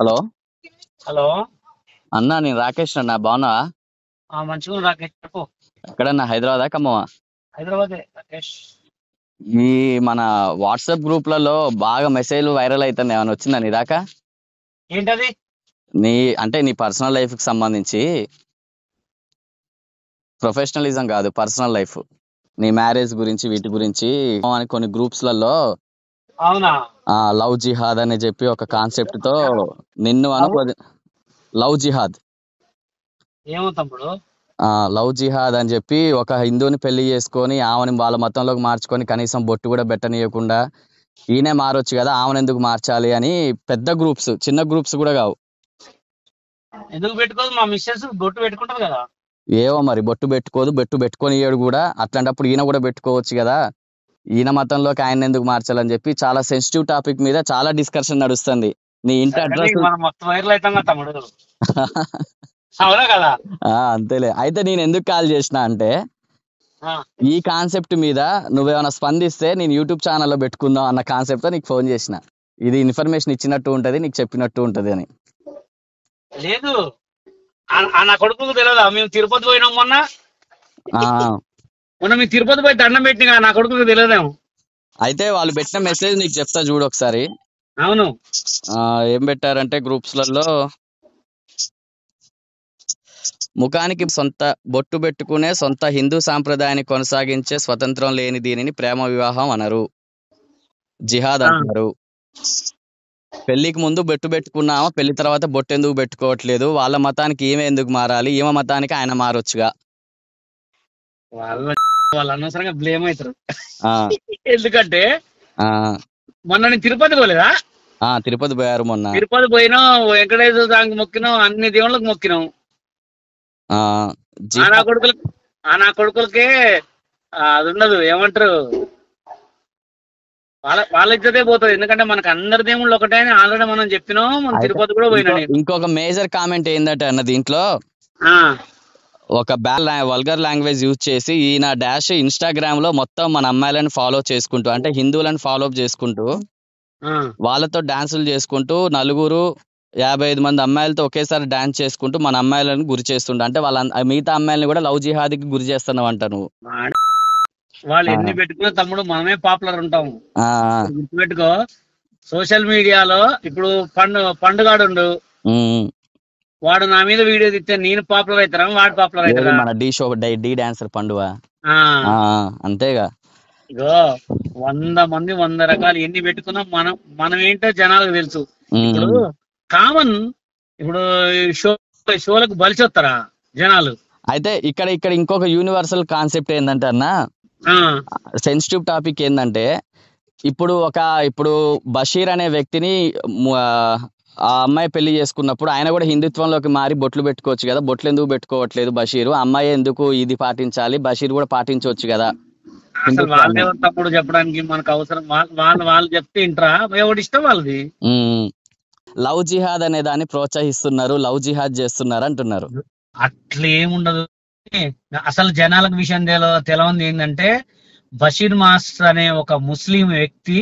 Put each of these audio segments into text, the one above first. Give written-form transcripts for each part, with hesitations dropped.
Hello hello. అన్నా, నేను రాకేష్ అన్నా. బాగున్నావా? మంచిగా రాకేష్ చెప్పు. ఎక్కడన్నా, హైదరాబాదా ఖమ్మమా? హైదరాబాద్ రాకేష్. ఈ మన వాట్సాప్ గ్రూప్లలో బాగా మెసేజ్లు వైరల్ అవుతున్నాయి. ఏమైనా వచ్చిందా నీ దాకా? ఏంటది? నీ పర్సనల్ లైఫ్ కి సంబంధించి, ప్రొఫెషనలిజం కాదు, పర్సనల్ లైఫ్, నీ మ్యారేజ్ గురించి, వీటి గురించి అని కొన్ని గ్రూప్స్లలో అవునా? లవ్ జిహాద్ అని చెప్పి ఒక కాన్సెప్ట్ తో నిన్ను లవ్ లవ్ జిహాద్ ఏమో తమ్ముడు. లవ్ జిహాద్ అని చెప్పి ఒక హిందూని పెళ్లి చేసుకొని ఆమెని వాళ్ళ మతంలోకి మార్చుకొని కనీసం బొట్టు కూడా పెట్టనీయకుండా ఈయనే మారొచ్చు కదా, ఆమెను ఎందుకు మార్చాలి అని పెద్ద గ్రూప్స్, చిన్న గ్రూప్స్ కూడా కావు. ఎందుకు పెట్టుకోదు? మా మిస్సెస్ బొట్టు పెట్టుకుంటారు కదా. ఏవో మరి, బొట్టు పెట్టుకోదు, బొట్టు పెట్టుకొని కూడా. అట్లాంటప్పుడు ఈయన కూడా పెట్టుకోవచ్చు కదా, ఈయన మతంలోకి ఆయన ఎందుకు మార్చాలని చెప్పి చాలా సెన్సిటివ్ టాపిక్ మీద చాలా డిస్కషన్ నడుస్తుంది. నీ ఇంటి అడ్రస్ మనం మొత్తం వైరల్ అవుతాం కదా తమ్ముడు. అవునా కదా? అంతేలే. అయితే నేను ఎందుకు కాల్ చేసిన అంటే, ఈ కాన్సెప్ట్ మీద నువ్వేమైనా స్పందిస్తే నేను యూట్యూబ్ ఛానల్లో పెట్టుకుందాం అన్న కాన్సెప్ట్ తో నీకు ఫోన్ చేసిన. ఇది ఇన్ఫర్మేషన్ ఇచ్చినట్టు ఉంటది, నీకు చెప్పినట్టు ఉంటది అని. లేదు, నా కొడుకు తెలియదా? మేము తిరుపతి పోయినాం మొన్న. మేము తిరుపతి పోయి దండం పెట్టిన, నా కొడుకు తెలియదేమో. అయితే వాళ్ళు పెట్టిన మెసేజ్ నీకు చెప్తా, చూడు ఒకసారి. అవును. ఏం పెట్టారంటే గ్రూప్స్లలో, ముఖానికి సొంత బొట్టు పెట్టుకునే సొంత హిందూ సాంప్రదాయాన్ని కొనసాగించే స్వతంత్రం లేని దీనిని ప్రేమ వివాహం అనరు, జిహాద్ అంటారు. పెళ్లికి ముందు బొట్టు పెట్టుకున్నామా, పెళ్లి తర్వాత బొట్టు ఎందుకు పెట్టుకోవట్లేదు, వాళ్ళ మతానికి ఈమె ఎందుకు మారాలి, ఈమె మతానికి ఆయన మారొచ్చుగా. వాళ్ళు అనవసరంగా బ్లేమ్ అవుతారు. ఎందుకంటే మొన్న నేను తిరుపతి పోలేదా? తిరుపతి పోయారు మొన్న. తిరుపతి పోయినాం, వెంకటేశ్వర స్వామికి మొక్కినాం, అన్ని దేవుళ్ళకి మొక్కినాం. నా కొడుకులకే అది ఉండదు, ఏమంటారు, వాళ్ళ ఇజ్జతే పోతుంది. ఎందుకంటే మనకు అందరి దేవుళ్ళు ఒకటే అని ఆల్రెడీ మనం చెప్పినాం. మనం తిరుపతి కూడా పోయినా. ఇంకొక మేజర్ కామెంట్ ఏంటంటే అన్న, దీంట్లో ఒక వల్గర్ లాంగ్వేజ్ యూజ్ చేసి ఈయన డాష్ ఇన్స్టాగ్రామ్ లో మొత్తం మన అమ్మాయిలను ఫాలో చేసుకుంటూ, అంటే హిందువులను ఫాలో చేసుకుంటూ వాళ్ళతో డాన్సులు చేసుకుంటూ 55 మంది అమ్మాయిలతో ఒకేసారి డాన్స్ చేసుకుంటూ మన అమ్మాయిలను గురి చేస్తుండే. అంటే వాళ్ళ మిగతా అమ్మాయిలను కూడా లవ్ జిహాద్కి గురి చేస్తున్నావు అంట నువ్వు. వాళ్ళు ఎన్ని పెట్టుకున్నా తమ్ముడు, మనమే పాపులర్ ఉంటాము. గుర్తుపెట్టుకో. సోషల్ మీడియాలో ఇప్పుడు పండుగాడు వాడు నా మీద వీడియో తీస్తే నేను పాపులర్ అవుతారా, వాడు పాపులర్ అవుతారా? మన డి డాన్సర్ పండుగ అంతేగా. ఇగో 100 మంది 100 రకాలు ఎన్ని పెట్టుకున్నా మనం ఏంటో జనాలకు తెలుసు. ఇప్పుడు కామన్, ఇప్పుడు షోలకు బలిచొస్తారా జనాలు. అయితే ఇక్కడ ఇంకొక యూనివర్సల్ కాన్సెప్ట్ ఏంటంటే అన్న, సెన్సిటివ్ టాపిక్ ఏంటంటే, ఇప్పుడు బషీర్ అనే వ్యక్తిని ఆ అమ్మాయి పెళ్లి చేసుకున్నప్పుడు ఆయన కూడా హిందుత్వంలోకి మారి బొట్లు పెట్టుకోవచ్చు కదా, బొట్లు ఎందుకు పెట్టుకోవట్లేదు బషీరు, అమ్మాయి ఎందుకు ఇది పాటించాలి, బషీర్ కూడా పాటించవచ్చు కదా. అసలు వాళ్ళే తప్పుడు చెప్పడానికి మనకు అవసరం? వాళ్ళు చెప్తే ఇంట్రా, ఎవడి ఇష్టం వాళ్ళది. లవ్ జిహాద్ అనే దాన్ని ప్రోత్సహిస్తున్నారు, లవ్ జిహాద్ చేస్తున్నారు అంటున్నారు. అట్లేముండదు. అసలు జనాలకు విషయం తెలవంది ఏంటంటే, బషీర్ మాస్టర్ అనే ఒక ముస్లిం వ్యక్తి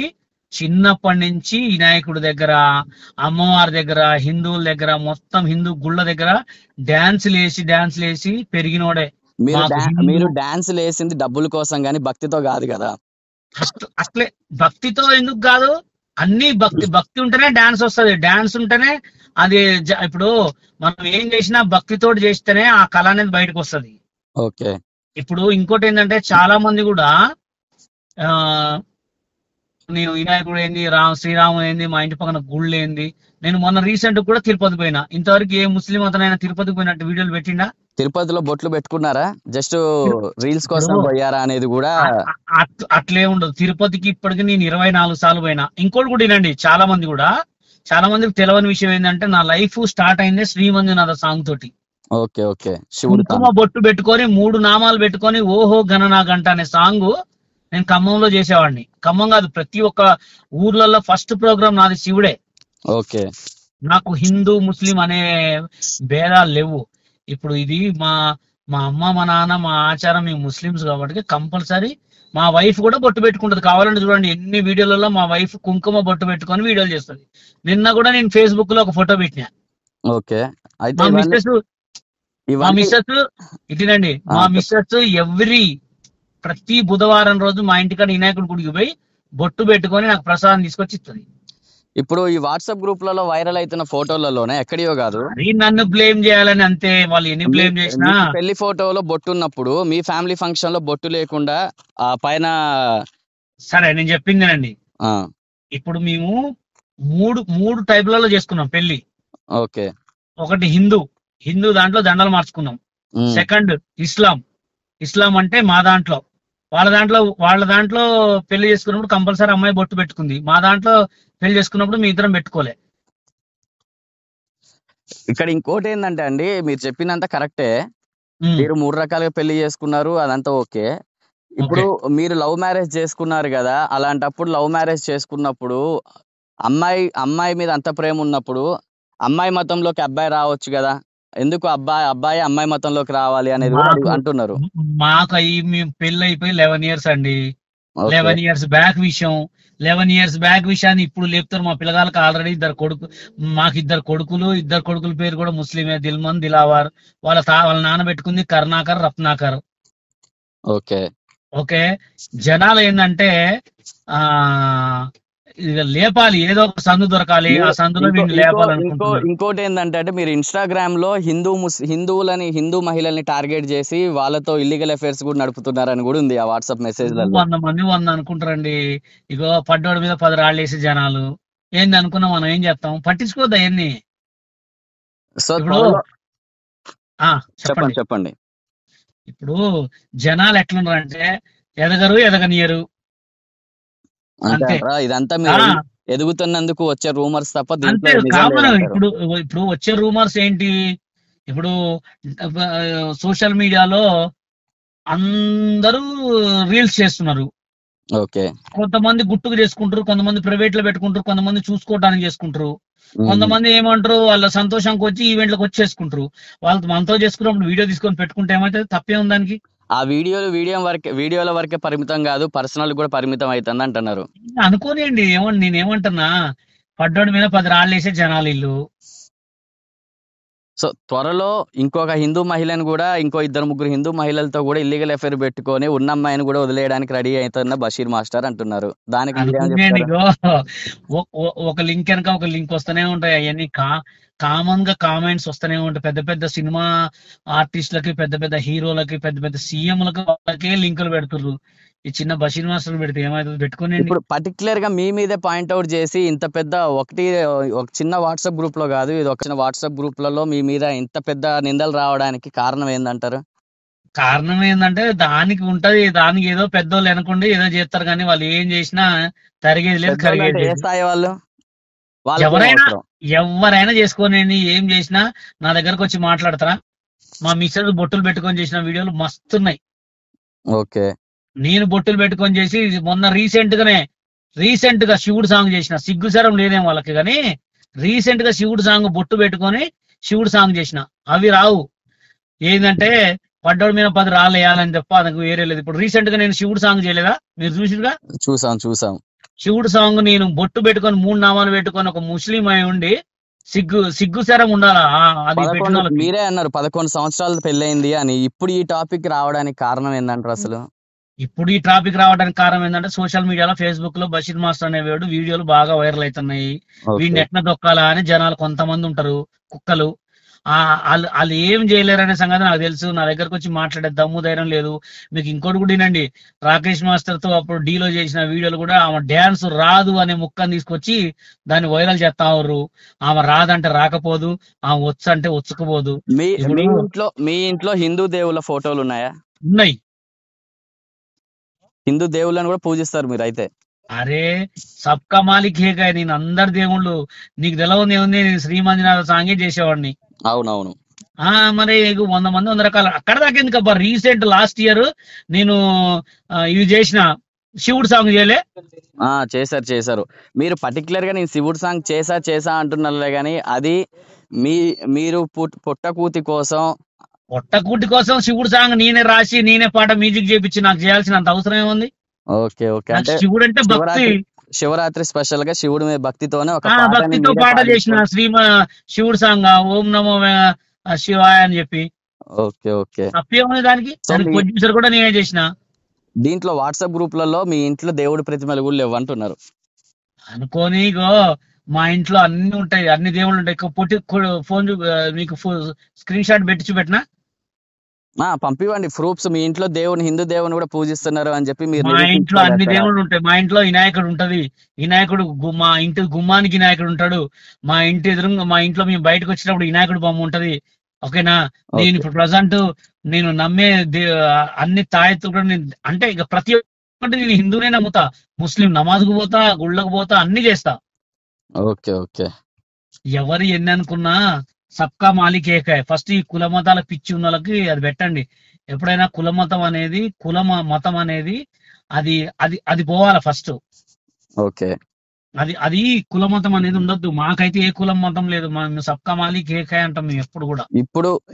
చిన్నప్పటి నుంచి వినాయకుడి దగ్గర, అమ్మవారి దగ్గర, హిందువుల దగ్గర, మొత్తం హిందూ గుళ్ళ దగ్గర డాన్స్ లేసి పెరిగినోడే. మీరు డాన్స్ లేసింది డబ్బుల కోసం గానీ భక్తితో కాదు కదా. అసలే భక్తితో ఎందుకు కాదు? అన్ని భక్తి ఉంటేనే డాన్స్ వస్తుంది. డాన్స్ ఉంటేనే అది. ఇప్పుడు మనం ఏం చేసినా భక్తితో చేస్తేనే ఆ కళ అనేది బయటకు వస్తుంది. ఓకే. ఇప్పుడు ఇంకోటి ఏంటంటే, చాలా మంది కూడా నేను వినాయకుడు ఏంది, శ్రీరాముడు ఏంది, మా ఇంటి పక్కన గుళ్ళు ఏంది. నేను మొన్న రీసెంట్ కూడా తిరుపతి పోయినా. ఇంతవరకు ఏ ముస్లిం అతనైనా తిరుపతికి పోయినట్టు వీడియోలు పెట్టిండా? తిరుపతిలో బొట్లు పెట్టుకున్నారా? జస్ట్ రీల్స్ కోసం పోయారా అనేది కూడా అట్లే ఉండదు. తిరుపతికి ఇప్పటికి నేను 24 సార్లు పోయినా. ఇంకోటి కూడా వినండి, చాలా మందికి తెలియని విషయం ఏంటంటే, నా లైఫ్ స్టార్ట్ అయింది శ్రీమంజునాథ సాంగ్ తోటి. Okay okay. కుంకుమ బొట్టు పెట్టుకొని 3 నామాలు పెట్టుకొని ఓహో గణనా గంట అనే సాంగ్ నేను ఖమ్మంలో చేసేవాడిని. ఖమ్మం కాదు, ప్రతి ఒక్క ఊర్లలో ఫస్ట్ ప్రోగ్రామ్ నాది శివుడే. ఓకే. నాకు హిందూ ముస్లిం అనే భేదాలు లేవు. ఇప్పుడు ఇది మా అమ్మ మా నాన్న మా ఆచారం, మేము ముస్లిమ్స్ కాబట్టి కంపల్సరీ మా వైఫ్ కూడా బొట్టు పెట్టుకుంటది. కావాలంటే చూడండి, ఎన్ని వీడియోలలో మా వైఫ్ కుంకుమ బొట్టు పెట్టుకొని వీడియోలు చేస్తుంది. నిన్న కూడా నేను ఫేస్బుక్ లో ఒక ఫోటో పెట్టినా. ఓకే. అయితే మా ఇవన్నీ మిస్సెస్ ఇటునండి, మా మిస్సెస్ ప్రతి బుధవారం రోజు మా ఇంటికాడ వినాయకుడి గుడికి పోయి బొట్టు పెట్టుకొని నాకు ప్రసాదం తీసుకొచ్చి ఇస్తుంది. ఇప్పుడు ఈ వాట్సాప్ గ్రూప్లలో వైరల్ అవుతున్న ఫోటోలలోనే ఎక్కడియో కాదు, అది నన్ను బ్లేమ్ చేయాలని అంతే. వాళ్ళు ఎన్ని బ్లేమ్ చేసినా, పెళ్లి ఫోటోలో బొట్టు ఉన్నప్పుడు మీ ఫ్యామిలీ ఫంక్షన్ లో బొట్టు లేకుండా ఆ పైన. సరే నేను చెప్పిందేనండి. ఇప్పుడు మేము మూడు టైపులలో చేసుకున్నాం పెళ్లి. ఓకే. ఒకటి హిందూ దాంట్లో దండలు మార్చుకున్నాం. సెకండ్ ఇస్లాం అంటే మా దాంట్లో. వాళ్ళ దాంట్లో పెళ్లి చేసుకున్నప్పుడు కంపల్సరీ అమ్మాయి బొట్టు పెట్టుకుంది. మా దాంట్లో పెళ్లి చేసుకున్నప్పుడు మీ ఇద్దరం పెట్టుకోలే. ఇక్కడ ఇంకోటి ఏంటంటే అండి, మీరు చెప్పినంత కరెక్టే. మీరు 3 రకాలుగా పెళ్లి చేసుకున్నారు, అదంతా ఓకే. ఇప్పుడు మీరు లవ్ మ్యారేజ్ చేసుకున్నారు కదా, అలాంటప్పుడు లవ్ మ్యారేజ్ చేసుకున్నప్పుడు అమ్మాయి మీద అంత ప్రేమ ఉన్నప్పుడు అమ్మాయి మతంలోకి అబ్బాయి రావచ్చు కదా, ఎందుకు అబ్బాయి అమ్మాయి మతంలోకి రావాలి అనేది కూడా అంటున్నారు. మాకు మేము పెళ్లి అయిపోయి 11 years అండి. 11 years బ్యాక్ విషయం. 11 years బ్యాక్ విషయాన్ని ఇప్పుడు లేపుతారు. మా పిల్లగాళ్ళకి ఆల్రెడీ మాకు ఇద్దరు కొడుకుల పేరు కూడా ముస్లిమే. దిల్మన్, దిలావర్. వాళ్ళ నాన్న పెట్టుకుంది కర్ణాకర్, రత్నాకర్. ఓకే. జనాలు ఏంటంటే లేపాలి, ఏదో ఒక సందు దొరకాలి, ఆ సందులో వీళ్ళు లేపాలనుకుంటున్నారు. ఇంకోటి ఏంటంటే మీరు ఇన్స్టాగ్రామ్ లో హిందూ మహిళల్ని టార్గెట్ చేసి వాళ్ళతో ఇల్లీగల్ అఫైర్స్ కూడా నడుపుతున్నారని కూడా ఉంది ఆ వాట్సాప్ మెసేజ్. 100 మంది అనుకుంటారండి. ఇగో పడ్డోడి మీద 10 రాళ్ళు వేసి జనాలు ఏంది అనుకున్నాం, మనం ఏం చేస్తాం, పట్టించుకోద్దా అవన్నీ. చెప్పండి. ఇప్పుడు జనాలు ఎట్లున్నారంటే ఎదగనియరు అంతే. ఇదంతా మీరు ఎదుగుతున్నందుకు వచ్చే రూమర్స్ తప్ప అంతే. కామన్. ఇప్పుడు వచ్చే రూమర్స్ ఏంటి, ఇప్పుడు సోషల్ మీడియాలో అందరూ రీల్స్ చేస్తున్నారు. ఓకే. కొంతమంది గుట్టుకు చేసుకుంటారు, కొంతమంది ప్రైవేట్ లో పెట్టుకుంటారు, కొంతమంది చూసుకోవడానికి చేసుకుంటారు, కొంతమంది ఏమంటారు వాళ్ళ సంతోషంకి వచ్చి ఈవెంట్లకు వచ్చి చేసుకుంటారు. వాళ్ళతో మనతో చేసుకున్నప్పుడు వీడియో తీసుకొని పెట్టుకుంటే ఏమైతే తప్పే ఉంది దానికి. ఆ వీడియోల వరకే పరిమితం కాదు, పర్సనల్ కూడా పరిమితం అవుతుంది అంటున్నారు. అనుకోనియండి, నేనేమంటున్నా, పడ్డోడి మీద 10 రాళ్ళు వేసే జనాలు ఇల్లు. సో త్వరలో ఇంకొక హిందూ మహిళను కూడా, ఇంకో 2-3 హిందూ మహిళలతో కూడా ఇల్లీగల్ అఫైర్ పెట్టుకొని ఉన్న అమ్మాయిని కూడా వదిలేయడానికి రెడీ అవుతున్న బషీర్ మాస్టర్ అంటున్నారు. దానికి ఒక లింక్ వెనక ఒక లింక్ వస్తూనే ఉంటాయి. అవన్నీ కామన్ గా కామెంట్స్ వస్తూనే ఉంటాయి. పెద్ద పెద్ద సినిమా ఆర్టిస్టులకి, పెద్ద పెద్ద హీరోలకి, పెద్ద పెద్ద సీఎంలకు వాళ్ళకే లింకులు పెడుతుర్రు. ఈ చిన్న బషీర్ మాస్టర్ పెడితే ఏమైతుంది, పెట్టుకుని. ఇప్పుడు పర్టికులర్ గా మీ మీదే పాయింట్అవుట్ చేసి ఇంత పెద్ద ఒక చిన్న వాట్సాప్ గ్రూప్ లో కాదు, ఇది ఒక చిన్న వాట్సాప్ గ్రూప్లలో మీ మీద ఇంత పెద్ద నిందలు రావడానికి కారణం ఏందంటారు? కారణం ఏంటంటే దానికి ఉంటది, దానికి ఏదో పెద్దోళ్ళు అనుకోండి ఏదో చేస్తారు, కానీ వాళ్ళు ఏం చేసినా తరిగేది లేదు, కరిగేది లేదు. ఎవరైనా చేసుకోనండి, ఏం చేసినా నా దగ్గరకు వచ్చి మాట్లాడతారా. మా మిస్సెస్ బొట్టులు పెట్టుకొని చేసిన వీడియోలు మస్తున్నాయి. ఓకే. నేను బొట్టులు పెట్టుకొని చేసి మొన్న రీసెంట్ గా శివుడు సాంగ్ చేసిన, సిగ్గుసరం లేదేం వాళ్ళకి, కానీ రీసెంట్ గా శివుడు సాంగ్ బొట్టు పెట్టుకొని శివుడు సాంగ్ చేసిన. అవి రావు. ఏంటంటే పడ్డోడి మీద 10 రాళ్ళు వేయాలని తప్ప నాకు వేరే లేదు. ఇప్పుడు రీసెంట్ గా నేను శివుడు సాంగ్ చేయలేదా, మీరు చూసిరుగా? చూసాం. శివుడు సాంగ్ నేను బొట్టు పెట్టుకొని 3 నామాలు పెట్టుకొని ఒక ముస్లిం అయి ఉండి సిగ్గుసరం ఉండాలా? అది మీరే అన్నారు 11 సంవత్సరాలు పెళ్ళైంది అని. ఇప్పుడు ఈ టాపిక్ రావడానికి కారణం ఏంటంటారు అసలు? ఇప్పుడు ఈ టాపిక్ రావడానికి కారణం ఏంటంటే సోషల్ మీడియాలో, ఫేస్బుక్ లో బషీర్ మాస్టర్ అనే వీడియోలు బాగా వైరల్ అవుతున్నాయి. వీడిని ఎట్లా దొక్కాలా అని జనాలు కొంతమంది ఉంటారు, కుక్కలు. వాళ్ళు ఏం చేయలేరు అనే సంగతి నాకు తెలుసు. నా దగ్గరకు వచ్చి మాట్లాడే దమ్ము ధైర్యం లేదు. మీకు ఇంకోటి కూడా వినండి, రాకేష్ మాస్టర్ తో అప్పుడు డీలో చేసిన వీడియోలు కూడా ఆమె డ్యాన్స్ రాదు అనే ముక్కని తీసుకొచ్చి దాన్ని వైరల్ చేస్తావు. ఆమె రాదంటే రాకపోదు, ఆమె వచ్చు అంటే వచ్చుకోపోదు. మీ ఇంట్లో హిందూ దేవుళ్ళ ఫోటోలు ఉన్నాయా? ఉన్నాయి. హిందూ దేవుళ్ళని కూడా పూజిస్తారు మీరు అయితే? అరే సబ్కా మాలిక్ హేగా, నేను అందరి దేవుళ్ళు. నీకు తెలవని ఏముంది, నేను శ్రీమంజనాథ సాంగే చేసేవాడిని. అవునవును. మరి 100 మంది 100 రకాల. అక్కడ దాకా ఎందుకబ్బా, రీసెంట్ లాస్ట్ ఇయర్ నేను ఇవి చేసిన, శివుడు సాంగ్ చేయలే? చేశారు. మీరు పర్టికులర్ గా నేను శివుడు సాంగ్ చేసా అంటున్నారులే, కానీ అది మీరు పుట్టకూటి కోసం శివుడు సాంగ్ నేనే రాసి నేనే పాట మ్యూజిక్ చేపించి నాకు చేయాల్సినంత అవసరం ఏముంది? Okay okay. నాకు అంటే శివుడు అంటే భక్తి. శివరాత్రి స్పెషల్ గా శివుడి మీద భక్తితోనే ఒక భక్తితో పాట చేసిన శివుడు సాంగ్ ఓం నమో శివాయ అని చెప్పి. Okay okay. తప్పేముంది దానికి ప్రొడ్యూసర్ కూడా నేనే చేసిన. దీంట్లో వాట్సాప్ గ్రూప్లలో మీ ఇంట్లో దేవుడి ప్రతిమలు కూడా లేవు అంటున్నారు. అనుకోని మా ఇంట్లో అన్ని ఉంటాయి, అన్ని దేవుళ్ళు ఉంటాయి. ఫోన్ మీకు స్క్రీన్ షాట్ పెట్టి చూపెట్టినా పంపివ్వండి ప్రూఫ్స్. మీ ఇంట్లో దేవుని హిందూ దేవుని కూడా పూజిస్తున్నారు అని చెప్పి మీరు. మా ఇంట్లో అన్ని దేవుళ్ళు ఉంటాయి. మా ఇంట్లో వినాయకుడు ఉంటది. వినాయకుడు మా ఇంటి గుమ్మానికి వినాయకుడు ఉంటాడు. మా ఇంటి ఎదురుగా మా ఇంట్లో మేము బయటకు వచ్చినప్పుడు వినాయకుడు బొమ్మ ఉంటది. ఓకేనా. నేను ఇప్పుడు ప్రజెంట్ నేను నమ్మే అన్ని తాయెత్తులు కూడా అంటే ఇక ప్రతి ఒక్కటి నేను హిందూనే నమ్ముతా. ముస్లిం నమాజ్కు పోతా, గుళ్ళకు పోతా, అన్ని చేస్తా. Okay okay. ఎవరు ఎన్ని అనుకున్నా సబ్కా మాలిక్ ఏక. ఫస్ట్ ఈ కుల మతాల పిచ్చి ఉన్న వాళ్ళకి అది పెట్టండి. ఎప్పుడైనా కుల మతం అనేది మతం అనేది అది అది అది పోవాల ఫస్ట్. ఓకే. అది కుల మతం అనేది ఉండొద్దు. మాకైతే ఏ కులం మతం లేదు. మనం సబ్కా మాలిక్ ఏక అంటాం మేము ఎప్పుడు కూడా.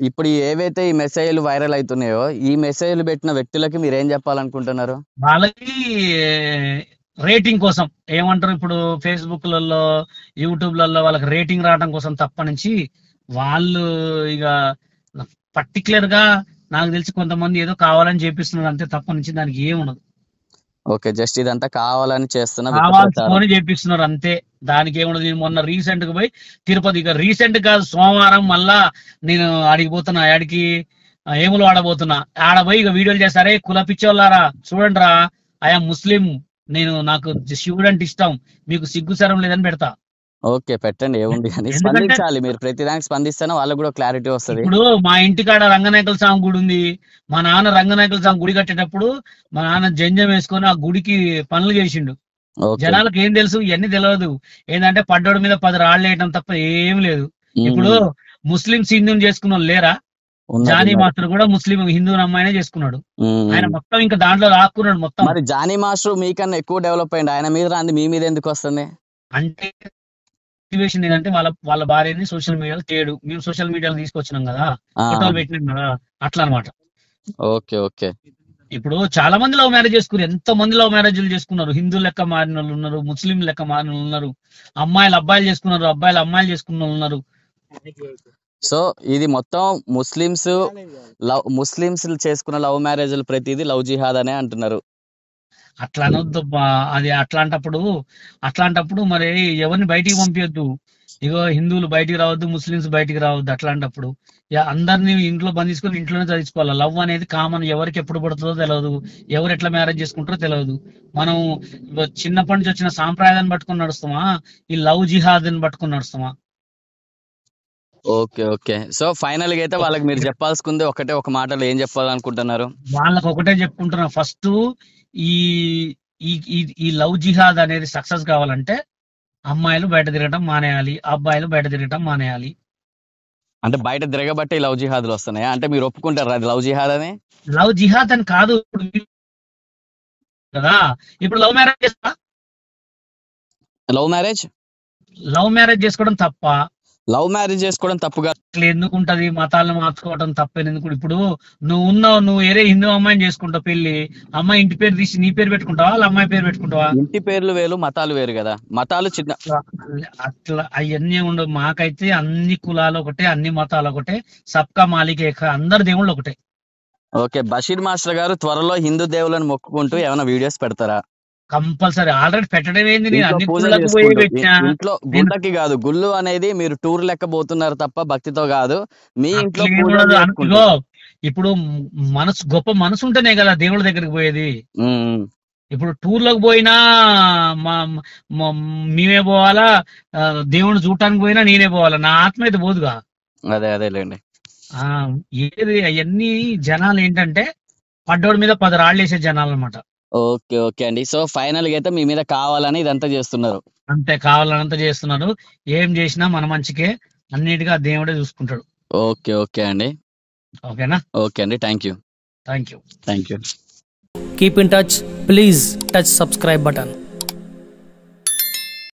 ఇప్పుడు ఏవైతే ఈ మెసేజ్లు వైరల్ అవుతున్నాయో ఈ మెసేజ్లు పెట్టిన వ్యక్తులకి మీరు ఏం చెప్పాలనుకుంటున్నారు? వాళ్ళకి రేటింగ్ కోసం ఏమంటారు, ఇప్పుడు ఫేస్బుక్లలో యూట్యూబ్లలో వాళ్ళకి రేటింగ్ రావడం కోసం తప్ప నుంచి వాళ్ళు ఇక పర్టికులర్ గా నాకు తెలిసి కొంతమంది ఏదో కావాలని చేపిస్తున్నారు అంతే తప్ప నుంచి దానికి ఏముండదు. ఓకే, జస్ట్ ఇదంతా కావాలని కావాల్సుకొని చేపిస్తున్నారు అంతే, దానికి ఏముండదు. నేను మొన్న రీసెంట్ గా పోయి తిరుపతి, ఇక రీసెంట్ గా సోమవారం మళ్ళా నేను ఆడిపోతున్నా, ఆడికి ఏములు ఆడబోతున్నా. ఆడపోయి ఇక వీడియోలు చేస్తారే కుల పిచ్చోళ్ళారా చూడండి రా, ఆయా ముస్లిం, నాకు శివుడు అంటే ఇష్టం, మీకు సిగ్గుసరం లేదని పెడతా. ఓకే పెట్టండి, ఏముంది కానీ స్పందించాలి. మీరు ప్రతిదానికి స్పందిస్తేనే వాళ్ళకి కూడా క్లారిటీ వస్తుంది. ఇప్పుడు మా ఇంటికాడ రంగనాయకుల స్వామి గుడి ఉంది. మా నాన్న రంగనాయకుల స్వామి గుడి కట్టేటప్పుడు మా నాన్న జంజం వేసుకొని ఆ గుడికి పనులు చేసిండు. జనాలకు ఏం తెలుసు, ఇవన్నీ తెలియదు. ఏంటంటే పడ్డోడి మీద 10 రాళ్ళు వేయటం తప్ప ఏం లేదు. ఇప్పుడు ముస్లింస్ హిందూని చేసుకున్న వాళ్ళు లేరా? జానీ మాస్టర్ కూడా ముస్లిం హిందూ అమ్మాయినే చేసుకున్నాడు. ఆయన మొత్తం ఇంకా దాంట్లో రాక్కున్నాడు మొత్తం. మరి జానీ మాస్టర్ మీకన్నా ఎక్కువ డెవలప్ అయ్యింది, ఆయన మీద రాంది మీ మీద ఎందుకు వస్తుంది అంటే సిచ్యువేషన్ ఏంటంటే వాళ్ళ భార్యని సోషల్ మీడియాలో తేడు, మేము సోషల్ మీడియాలో తీసుకొచ్చినాం కదా, ఫోటోలు పెట్టినాం కదా, అట్లా అనమాట. Okay okay. ఇప్పుడు చాలా మంది లవ్ మ్యారేజ్ చేసుకున్నారు. ఎంత మంది లవ్ మ్యారేజ్లు చేసుకున్నారు. హిందూ లెక్క మారిన వాళ్ళు ఉన్నారు, ముస్లిం లెక్క మారిన వాళ్ళు ఉన్నారు, అమ్మాయిలు అబ్బాయిలు చేసుకున్నారు, అబ్బాయిలు అమ్మాయిలు చేసుకున్న వాళ్ళు ఉన్నారు. సో ఇది మొత్తం ముస్లిమ్స్ చేసుకున్న లవ్ మ్యారేజ్లు ప్రతిదీ లవ్ జిహాద్ అనే అంటున్నారు. అట్లా అనొద్దు. అది అట్లాంటప్పుడు మరి ఎవరిని బయటికి పంపించద్దు. ఇగో హిందువులు బయటికి రావద్దు, ముస్లిమ్స్ బయటికి రావద్దు. అట్లాంటప్పుడు అందరినీ ఇంట్లో బంధించుకొని ఇంట్లోనే చదివించుకోవాలి. లవ్ అనేది కామన్, ఎవరికి ఎప్పుడు పడుతుందో తెలియదు, ఎవరు ఎట్లా మ్యారేజ్ చేసుకుంటారో తెలియదు. మనం చిన్నప్పటి నుంచి వచ్చిన సాంప్రదాయాన్ని పట్టుకొని నడుస్తామా, ఈ లవ్ జిహాద్ అని పట్టుకొని నడుస్తామా? Okay okay. సో ఫైనల్ గా అయితే వాళ్ళకి మీరు చెప్పాల్సింది ఒక మాటలో ఏం చెప్పాలనుకుంటున్నారు? వాళ్ళకి ఒకటే చెప్పుకుంటున్నా, ఫస్ట్ ఈ లవ్ జిహాద్ అనేది సక్సెస్ కావాలంటే అమ్మాయిలు బయట తిరగటం మానేయాలి, అబ్బాయిలు బయట తిరగటం మానేయాలి. అంటే బయట తిరగబట్టి లవ్ జిహాద్లు వస్తున్నాయా? అంటే మీరు ఒప్పుకుంటారు అది లవ్ జిహాద్ అని? లవ్ జిహాద్ అని కాదు కదా. ఇప్పుడు లవ్ మ్యారేజ్ చేసుకోవడం తప్ప? లవ్ మ్యారేజ్ చేసుకోవడం తప్పుగా ఎందుకుంటది? మతాలను మార్చుకోవడం తప్పేందుకు? ఇప్పుడు నువ్వు వేరే హిందూ అమ్మాయిని చేసుకుంటావు, పెళ్లి అమ్మాయి ఇంటి పేరు తీసి నీ పేరు పెట్టుకుంటావా, వాళ్ళ అమ్మాయి పేరు పెట్టుకుంటావా? ఇంటి పేర్లు వేరు, మతాలు వేరు కదా. మతాలు చిన్న అట్లా అవన్నీ ఉండవు. మాకైతే అన్ని కులాలు ఒకటే, అన్ని మతాలు ఒకటే, సబ్కా మాలిక్ ఏక, అందరు దేవుళ్ళు ఒకటే. ఓకే, బషీర్ మాస్టర్ గారు త్వరలో హిందూ దేవులను మొక్కుకుంటూ ఏమైనా వీడియోస్ పెడతారా? కంపల్సరీ. ఆల్రెడీ పెట్టడం ఏంది, నేను అన్ని ఇంట్లో గుళ్ళకి కాదు, గుళ్ళు అనేది మీరు టూర్ లెక్క పోతున్నారు తప్ప భక్తితో కాదు. మీ ఇంట్లో ఇప్పుడు గొప్ప మనసు ఉంటేనే కదా దేవుళ్ళ దగ్గరికి పోయేది. ఇప్పుడు టూర్లకు పోయినా మేమే పోవాలా, దేవుడిని చూడటానికి పోయినా నేనే పోవాలా, నా ఆత్మ అయితే పోదుగా. అదేలేండి. ఏది అవన్నీ జనాలు ఏంటంటే పడ్డోడి మీద 10 రాళ్ళు వేసే జనాలు అనమాట. ఓకే ఓకే అండి. సో ఫైనల్ గా అయితే మీ మీద కావాలని ఇదంతా చేస్తున్నారు? అంతే, కావాలనంతా చేస్తున్నారు. ఏం చేసినా మన మంచికే, అన్నిటిగా దేవుడే చూసుకుంటాడు. ఓకే ఓకే అండి. ఓకేనా? ఓకే అండి, thank you. Thank you. Thank you. Keep in touch. Please touch subscribe button.